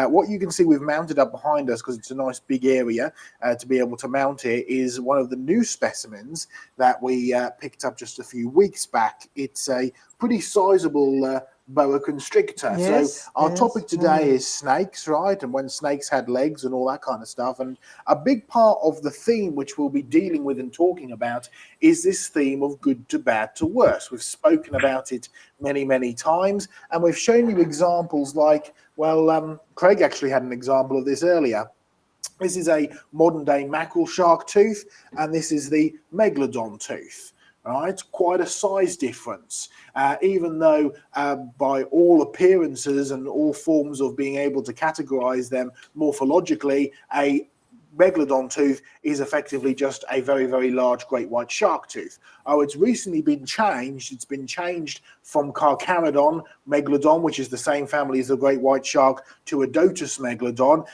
What you can see we've mounted up behind us, because it's a nice big area to be able to mount it, is one of the new specimens that we picked up just a few weeks back. It's a pretty sizable boa constrictor. Yes, so our topic today is snakes, right? And when snakes had legs and all that kind of stuff. And a big part of the theme which we'll be dealing with and talking about is this theme of good to bad to worse. We've spoken about it many, many times, and we've shown you examples like, well, Craig actually had an example of this earlier. This is a modern day mackerel shark tooth, and this is the megalodon tooth. Right, quite a size difference, even though by all appearances and all forms of being able to categorize them morphologically, a megalodon tooth is effectively just a very, very large great white shark tooth. Oh, it's recently been changed. It's been changed from Carcharodon megalodon, which is the same family as the great white shark, to Odotus megalodon.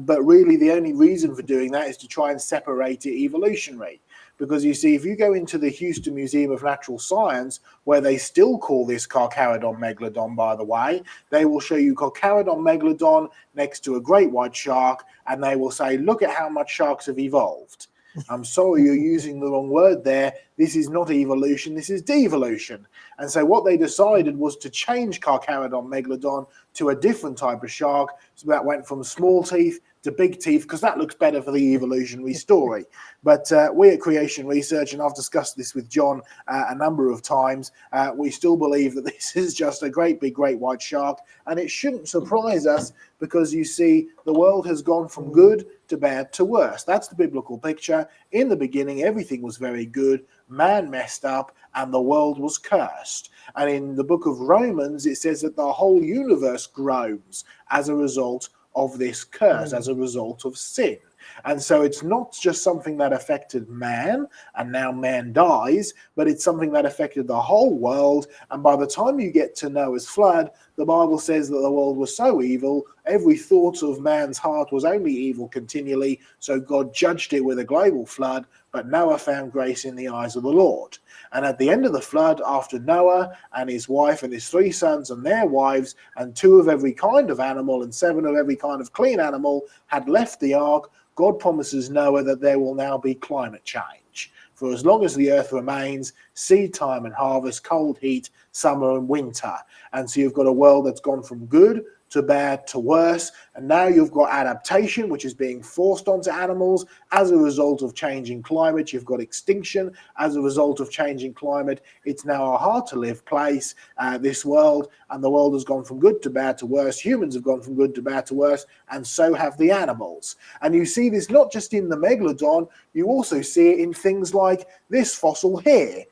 But really the only reason for doing that is to try and separate it evolutionary. Because you see, if you go into the Houston Museum of Natural Science, where they still call this Carcharodon megalodon, by the way, they will show you Carcharodon megalodon next to a great white shark, and they will say, look at how much sharks have evolved. I'm sorry, you're using the wrong word there. This is not evolution, this is devolution. And so what they decided was to change Carcharodon megalodon to a different type of shark. So that went from small teeth to big teeth, because that looks better for the evolutionary story. But we at Creation Research, and I've discussed this with John a number of times, we still believe that this is just a great big great white shark, and it shouldn't surprise us, because you see the world has gone from good to bad to worse. That's the biblical picture. In the beginning, everything was very good. Man messed up and the world was cursed. And in the book of Romans, it says that the whole universe groans as a result of this curse, as a result of sin. And so it's not just something that affected man, and now man dies, but it's something that affected the whole world. And by the time you get to Noah's flood, the Bible says that the world was so evil, every thought of man's heart was only evil continually, so God judged it with a global flood, but Noah found grace in the eyes of the Lord. And at the end of the flood, after Noah and his wife and his 3 sons and their wives, and 2 of every kind of animal and 7 of every kind of clean animal had left the ark, God promises Noah that there will now be climate change. For as long as the earth remains, seed time and harvest, cold, heat, summer and winter. And so you've got a world that's gone from good to bad to worse, and now you've got adaptation, which is being forced onto animals as a result of changing climate. You've got extinction as a result of changing climate. It's now a hard to live place, this world, and the world has gone from good to bad to worse. Humans have gone from good to bad to worse, and so have the animals. And you see this not just in the megalodon, you also see it in things like this fossil here.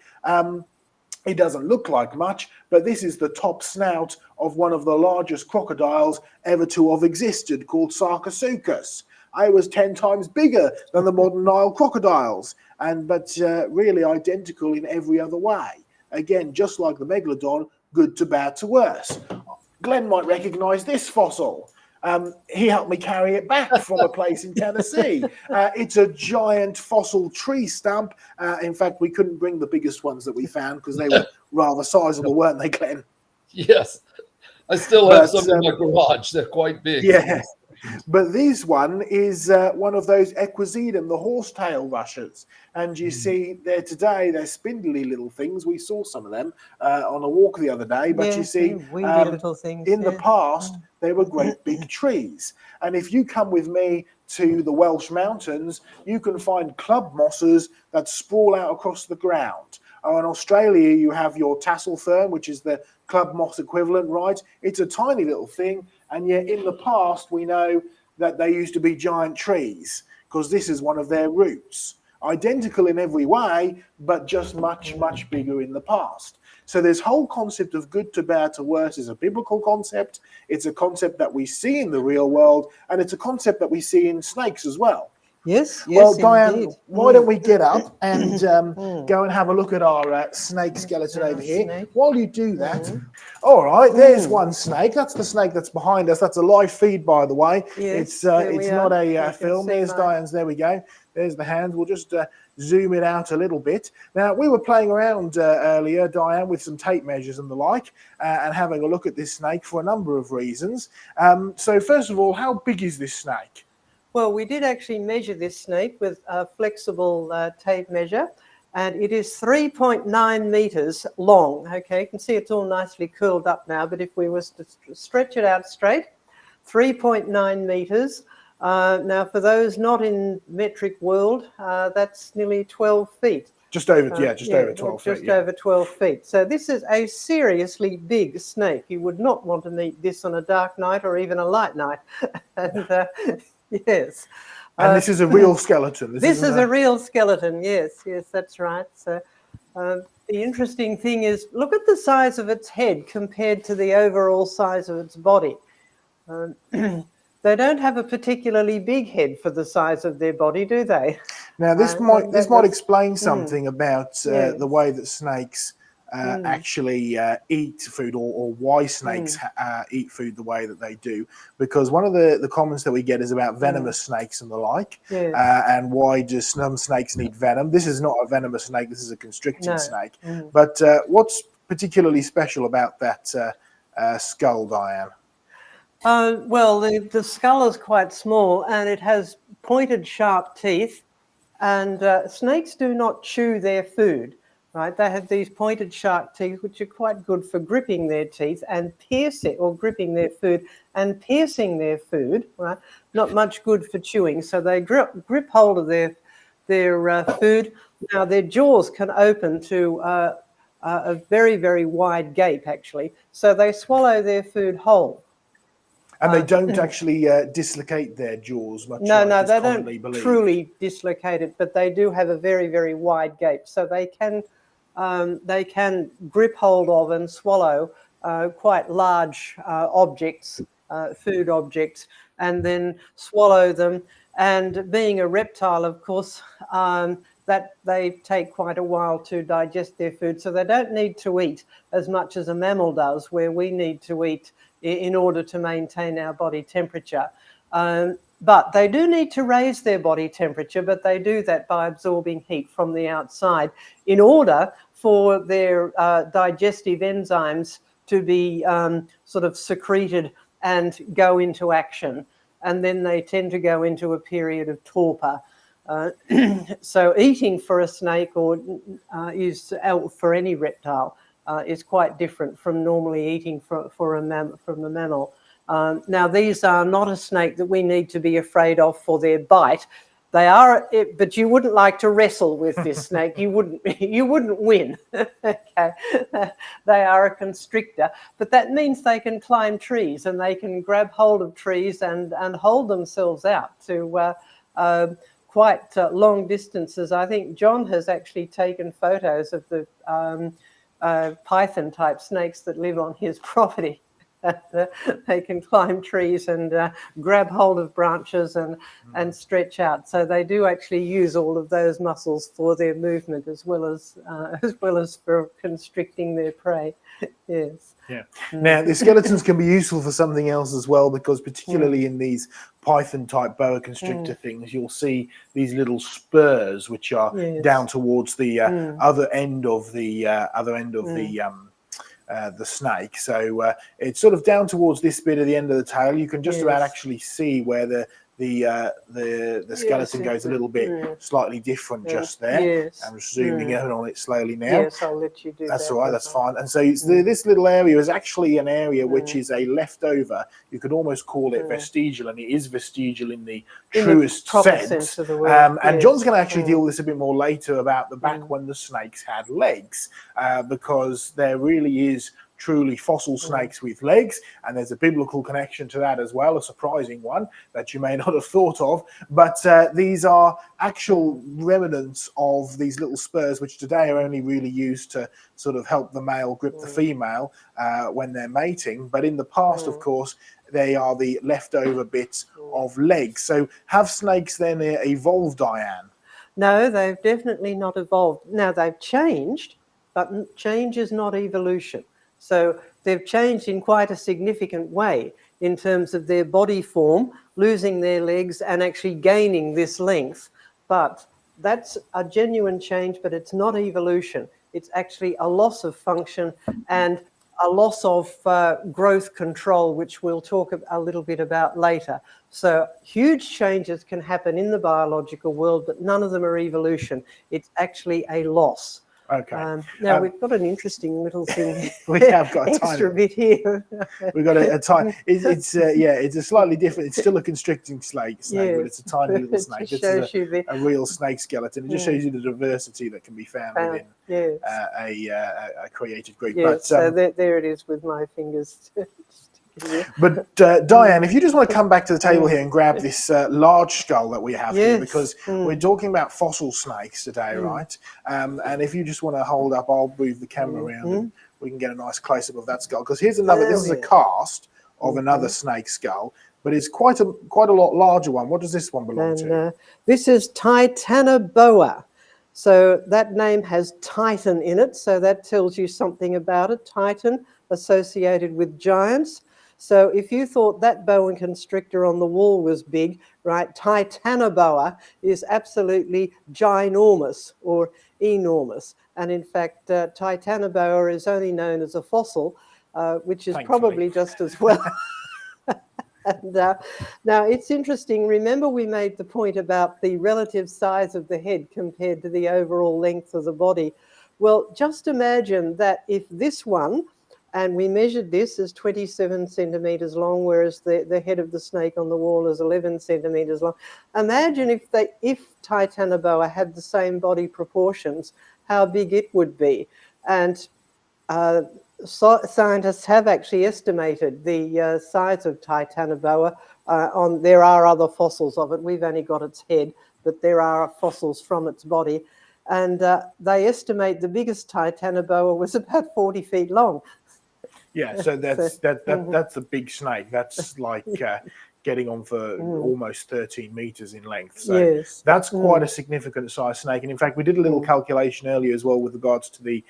It doesn't look like much, but this is the top snout of one of the largest crocodiles ever to have existed, called Sarcosuchus. It was 10 times bigger than the modern Nile crocodiles, but really identical in every other way. Again, just like the megalodon, good to bad to worse. Glenn might recognize this fossil. He helped me carry it back from a place in Tennessee. It's a giant fossil tree stump. In fact, we couldn't bring the biggest ones that we found because they were rather sizable, weren't they, Glenn? Yes. I still have some in my garage. They're quite big. Yeah. But this one is one of those equisedum, the horsetail rushers. And you see there today, they're spindly little things. We saw some of them on a walk the other day. But you see, little things, in the past, they were great big trees. And if you come with me to the Welsh mountains, you can find club mosses that sprawl out across the ground. In Australia, you have your tassel fern, which is the club moss equivalent, right? It's a tiny little thing. And yet in the past, we know that they used to be giant trees because this is one of their roots. Identical in every way, but just much, much bigger in the past. So this whole concept of good to bad to worse is a biblical concept. It's a concept that we see in the real world, and it's a concept that we see in snakes as well. Yes, Well, yes, Diane, indeed. why don't we get up and Mm. go and have a look at our snake skeleton over here? Snake. While you do that, all right, there's one snake. That's the snake that's behind us. That's a live feed, by the way. Yes, It's not a You can film. see There's Diane's. There we go. There's the hand. We'll just zoom it out a little bit. Now, we were playing around earlier, Diane, with some tape measures and the like, and having a look at this snake for a number of reasons. So, first of all, how big is this snake? Well, we did actually measure this snake with a flexible tape measure, and it is 3.9 meters long. Okay, you can see it's all nicely curled up now, but if we was to stretch it out straight, 3.9 meters. Now, for those not in metric world, that's nearly 12 feet. Just over, just over 12 feet. Just over 12 feet. So this is a seriously big snake. You would not want to meet this on a dark night or even a light night. And yes. And this is a real skeleton. This is a real skeleton, yes, that's right. So the interesting thing is, look at the size of its head compared to the overall size of its body. They don't have a particularly big head for the size of their body, do they? Now, this might explain something about the way that snakes actually eat food, or why snakes eat food the way that they do. Because one of the comments that we get is about venomous snakes and the like, and why do some snakes need venom? This is not a venomous snake. This is a constricting snake. But what's particularly special about that skull, Diane? Well, the skull is quite small, and it has pointed, sharp teeth. And snakes do not chew their food, right? They have these pointed, sharp teeth, which are quite good for gripping their teeth and piercing, or gripping their food and piercing their food, right? Not much good for chewing. So they grip hold of their food. Now, their jaws can open to a very, very wide gape, actually. So they swallow their food whole. And they don't actually dislocate their jaws much. No, they don't truly dislocate it, but they do have a very, very wide gape. So they can grip hold of and swallow quite large objects, food objects, and then swallow them. And being a reptile, of course, that they take quite a while to digest their food. So they don't need to eat as much as a mammal does, where we need to eat in order to maintain our body temperature. But they do need to raise their body temperature, but they do that by absorbing heat from the outside in order for their digestive enzymes to be sort of secreted and go into action. And then they tend to go into a period of torpor. So eating for a snake or for any reptile is quite different from normally eating from a mammal. Now, these are not a snake that we need to be afraid of for their bite. They are, but you wouldn't like to wrestle with this snake. You wouldn't win. Okay, they are a constrictor, but that means they can climb trees and they can grab hold of trees and hold themselves out to quite long distances. I think John has actually taken photos of the python-type snakes that live on his property. They can climb trees and grab hold of branches and stretch out. So they do actually use all of those muscles for their movement as well as for constricting their prey. Yes. Yeah. Now, the skeletons can be useful for something else as well, because particularly in these python-type boa constrictor things, you'll see these little spurs which are down towards the other end of the the snake. So it's sort of down towards this bit of the end of the tail. You can just about actually see where the skeleton goes a little bit slightly different just there. Yes. I'm zooming in on it slowly now. Yes, I'll let you do that. That's all right, that's fine. And so this little area is actually an area which is a leftover. You could almost call it vestigial, and it is vestigial in the truest sense. Of the word. And John's going to actually deal with this a bit more later about the back when the snakes had legs, because there really is truly fossil snakes with legs, and there's a biblical connection to that as well, a surprising one that you may not have thought of. But these are actual remnants of these little spurs, which today are only really used to sort of help the male grip the female when they're mating. But in the past, of course, they are the leftover bits of legs. So have snakes then evolved, Diane? No, they've definitely not evolved. Now, they've changed, but change is not evolution. So they've changed in quite a significant way in terms of their body form, losing their legs and actually gaining this length. But that's a genuine change, but it's not evolution. It's actually a loss of function and a loss of growth control, which we'll talk a little bit about later. So huge changes can happen in the biological world, but none of them are evolution. It's actually a loss. Okay. Now we've got an interesting little thing. We have got a extra bit here. We've got a tiny. It's a slightly different. It's still a constricting snake, Yes. but it's a tiny little snake. This shows is a real snake skeleton. It just shows you the diversity that can be found within Yes. A created group. Yes, But so there it is with my fingers. But Diane, if you just want to come back to the table here and grab this large skull that we have here, because we're talking about fossil snakes today, right? And if you just want to hold up, I'll move the camera around and we can get a nice close-up of that skull. Because here's another, this is a cast of another snake skull, but it's quite a lot larger one. What does this one belong to? This is Titanoboa. So that name has Titan in it, so that tells you something about it. Titan associated with giants. So if you thought that boa constrictor on the wall was big, right, Titanoboa is absolutely ginormous or enormous. And in fact, Titanoboa is only known as a fossil, which is probably just as well. And now it's interesting. Remember, we made the point about the relative size of the head compared to the overall length of the body. Well, just imagine that if this one, and we measured this as 27 centimeters long, whereas the head of the snake on the wall is 11 centimeters long. Imagine if Titanoboa had the same body proportions, how big it would be. And scientists have actually estimated the size of Titanoboa. There are other fossils of it. We've only got its head, but there are fossils from its body. And they estimate the biggest Titanoboa was about 40 feet long. Yeah, so that's a big snake. That's like getting on for almost 13 meters in length. So that's quite a significant size snake. And in fact, we did a little calculation earlier as well with regards to the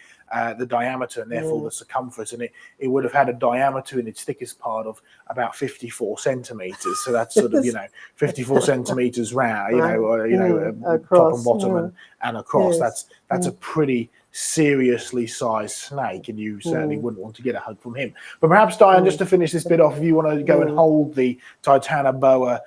diameter and therefore the circumference, and it would have had a diameter in its thickest part of about 54 centimeters. So that's sort of 54 centimeters round, top and bottom and across. That's a pretty seriously sized snake, and you certainly wouldn't want to get a hug from him. But perhaps, Diane, just to finish this bit off, if you want to go and hold the Titanoboa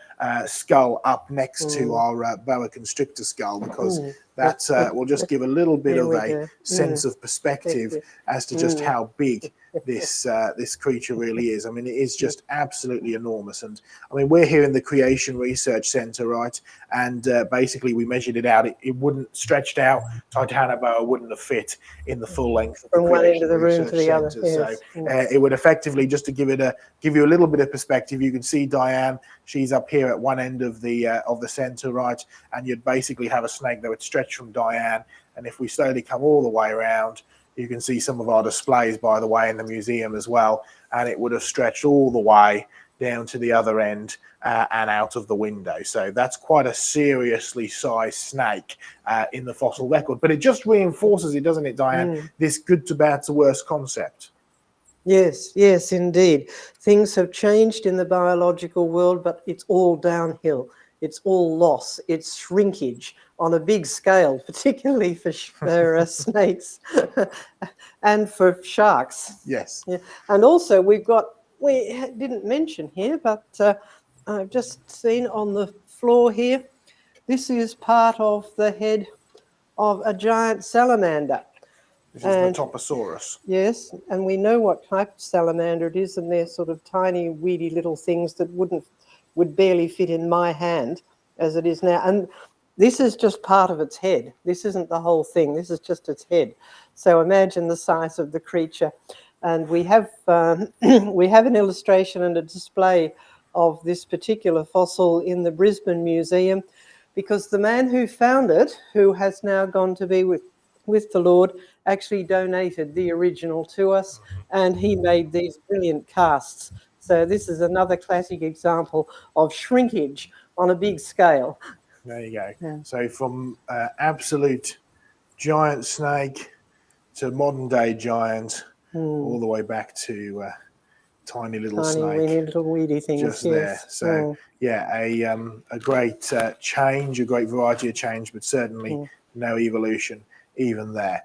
skull up next to our boa constrictor skull, because that will just give a little bit of a sense of perspective as to just how big this creature really is. I mean, it is just absolutely enormous. And I mean, we're here in the Creation Research Centre, right? And basically we measured it out. It wouldn't stretched out. Titanoboa wouldn't have fit in the full length of the from one end of the room to the other. So it would effectively, just to give you a little bit of perspective, you can see Diane, she's up here at one end of the centre, right? And you'd basically have a snake that would stretch from Diane. And if we slowly come all the way around, you can see some of our displays, by the way, in the museum as well. And it would have stretched all the way down to the other end and out of the window. So that's quite a seriously sized snake in the fossil record. But it just reinforces it, doesn't it, Diane, this good to bad to worse concept. Yes, indeed. Things have changed in the biological world, but it's all downhill. It's all loss. It's shrinkage on a big scale, particularly for snakes and for sharks. Yes. Yeah. And also we didn't mention here, but I've just seen on the floor here, this is part of the head of a giant salamander. This is the Toposaurus. Yes, and we know what type of salamander it is, and they're sort of tiny, weedy little things that would barely fit in my hand as it is now. And this is just part of its head. This isn't the whole thing. This is just its head. So imagine the size of the creature. And we have an illustration and a display of this particular fossil in the Brisbane Museum, because the man who found it, who has now gone to be with the Lord, actually donated the original to us, and he made these brilliant casts. this is another classic example of shrinkage on a big scale. There you go. Yeah. So from absolute giant snake to modern day giant, all the way back to tiny little Tiny, snake, weeny, little weedy things. just yes. there. So yeah, a great change, a great variety of change, but certainly no evolution even there.